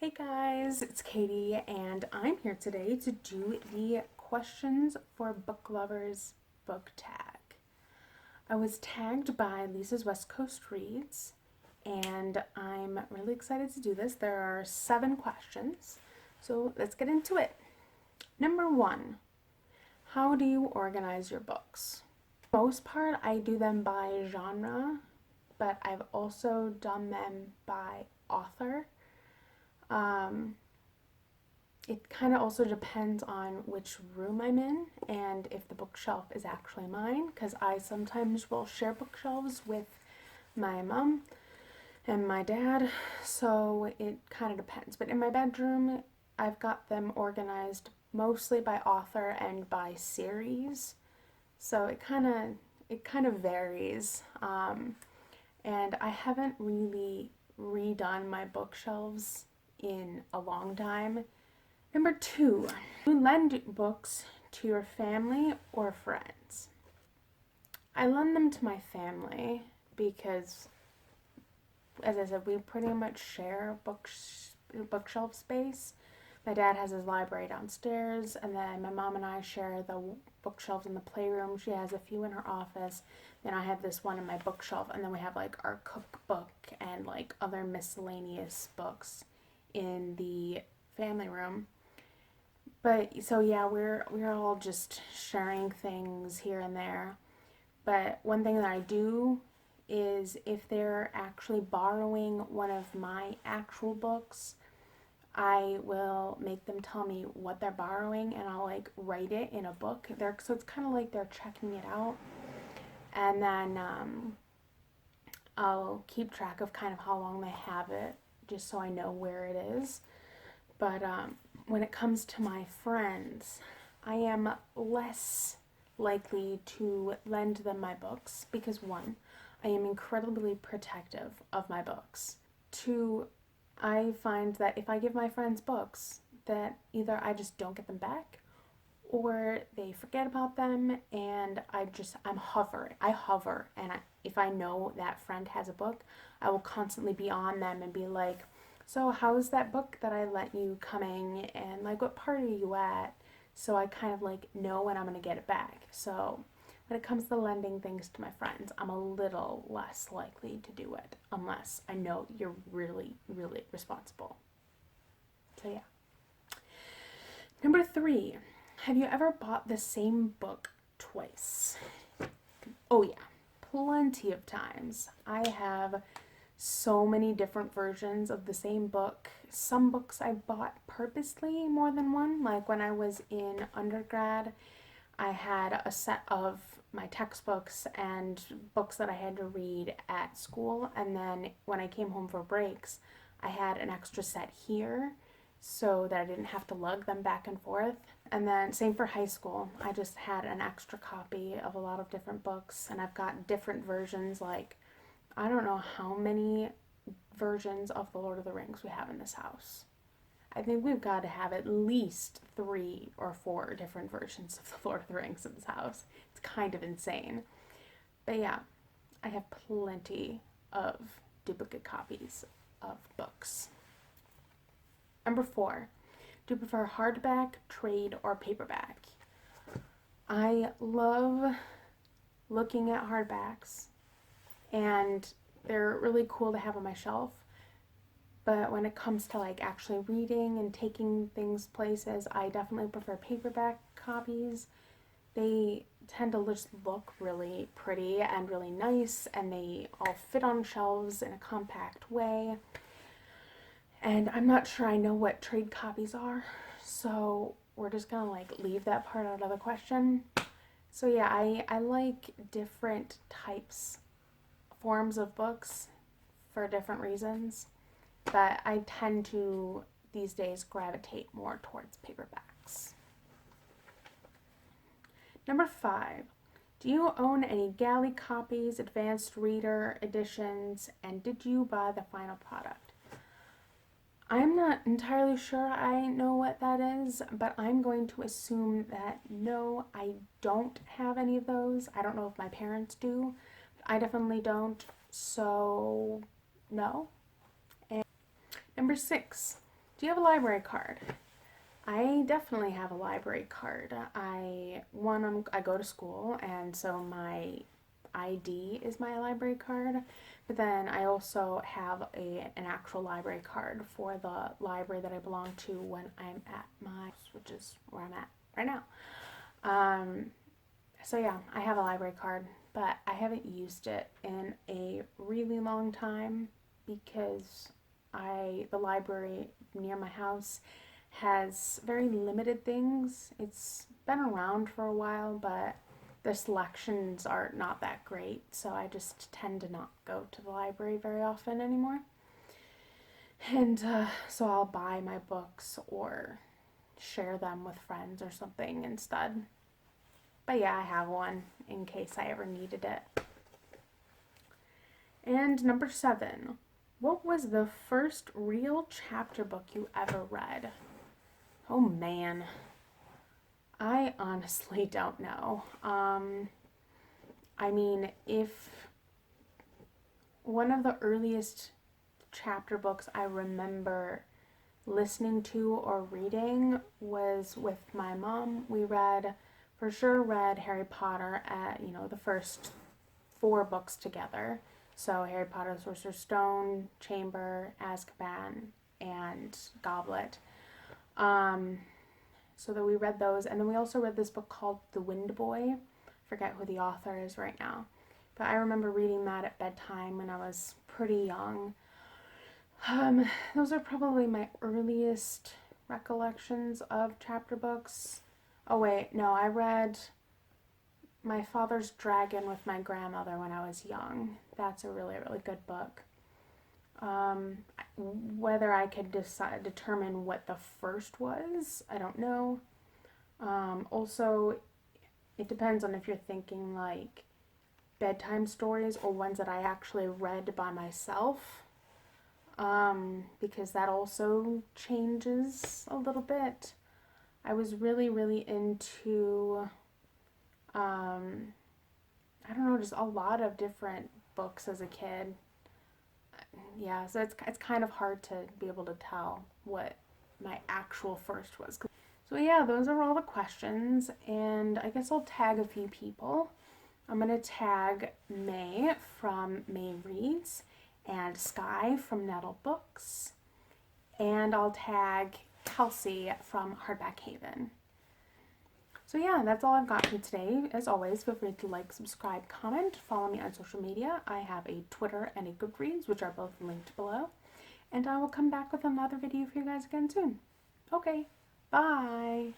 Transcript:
Hey guys, it's Katie and I'm here today to do the questions for book lovers book tag. I was tagged by Lisa's West Coast Reads and I'm really excited to do this. There are 7 questions, so let's get into it. Number 1, how do you organize your books? For the most part, I do them by genre, but I've also done them by author. It kind of also depends on which room I'm in and if the bookshelf is actually mine, because I sometimes will share bookshelves with my mom and my dad, so it kind of depends. But in my bedroom, I've got them organized mostly by author and by series, so it kind of varies. And I haven't really redone my bookshelves in a long time. Number 2, do you lend books to your family or friends? I lend them to my family because, as I said, we pretty much share bookshelf space. My dad has his library downstairs, and then my mom and I share the bookshelves in the playroom. She has a few in her office, then I have this one in my bookshelf, and then we have like our cookbook and like other miscellaneous books in the family room. But so yeah, we're all just sharing things here and there. But one thing that I do is if they're actually borrowing one of my actual books, I will make them tell me what they're borrowing and I'll like write it in a book. So it's kind of like they're checking it out. And then I'll keep track of kind of how long they have it just so I know where it is. But when it comes to my friends, I am less likely to lend them my books because 1, I am incredibly protective of my books. 2, I find that if I give my friends books, that either I just don't get them back or they forget about them, and I'm hovering. I hover, and if I know that friend has a book, I will constantly be on them and be like, so how's that book that I lent you coming, and like what part are you at? So I kind of like know when I'm going to get it back. So when it comes to lending things to my friends, I'm a little less likely to do it unless I know you're really, really responsible. So yeah. Number 3, have you ever bought the same book twice? Oh yeah, plenty of times. I have so many different versions of the same book. Some books I bought purposely more than one. Like when I was in undergrad, I had a set of my textbooks and books that I had to read at school, and then when I came home for breaks, I had an extra set here so that I didn't have to lug them back and forth. And then same for high school. I just had an extra copy of a lot of different books, and I've got different versions. Like I don't know how many versions of The Lord of the Rings we have in this house. I think we've got to have at least 3 or 4 different versions of The Lord of the Rings in this house. It's kind of insane. But yeah, I have plenty of duplicate copies of books. Number 4, do you prefer hardback, trade, or paperback? I love looking at hardbacks, and they're really cool to have on my shelf. But when it comes to like actually reading and taking things places, I definitely prefer paperback copies. They tend to just look really pretty and really nice, and they all fit on shelves in a compact way. And I'm not sure I know what trade copies are, so we're just gonna like leave that part out of the question. So yeah, I like different forms of books for different reasons, but I tend to these days gravitate more towards paperbacks. Number 5, do you own any galley copies, advanced reader editions, and did you buy the final product? I'm not entirely sure I know what that is, but I'm going to assume that no, I don't have any of those. I don't know if my parents do. I definitely don't, so no. And number 6, Do you have a library card? I definitely have a library card. I go to school, and so my ID is my library card. But then I also have an actual library card for the library that I belong to when I'm at my, which is where I'm at right now. So yeah, I have a library card, but I haven't used it in a really long time because the library near my house has very limited things. It's been around for a while, but the selections are not that great, so I just tend to not go to the library very often anymore. And so I'll buy my books or share them with friends or something instead. But yeah, I have one in case I ever needed it. And number 7, what was the first real chapter book you ever read? Oh man, I honestly don't know. I mean, if one of the earliest chapter books I remember listening to or reading was with my mom. We for sure read Harry Potter at, the first 4 books together. So Harry Potter, the Sorcerer's Stone, Chamber, Azkaban, and Goblet. So that we read those, and then we also read this book called The Wind Boy. I forget who the author is right now, but I remember reading that at bedtime when I was pretty young. Those are probably my earliest recollections of chapter books. Oh wait, no, I read My Father's Dragon with my grandmother when I was young. That's a really, really good book. Whether I could determine what the first was, I don't know. Also, it depends on if you're thinking like bedtime stories or ones that I actually read by myself, because that also changes a little bit. I was really, really into, I don't know, just a lot of different books as a kid. Yeah, so it's kind of hard to be able to tell what my actual first was. So yeah, those are all the questions, and I guess I'll tag a few people. I'm going to tag May from May Reads and Sky from Nettle Books, and I'll tag Kelsey from Hardback Haven. So yeah, that's all I've got for today. As always, feel free to like, subscribe, comment, follow me on social media. I have a Twitter and a Goodreads, which are both linked below. And I will come back with another video for you guys again soon. Okay, bye!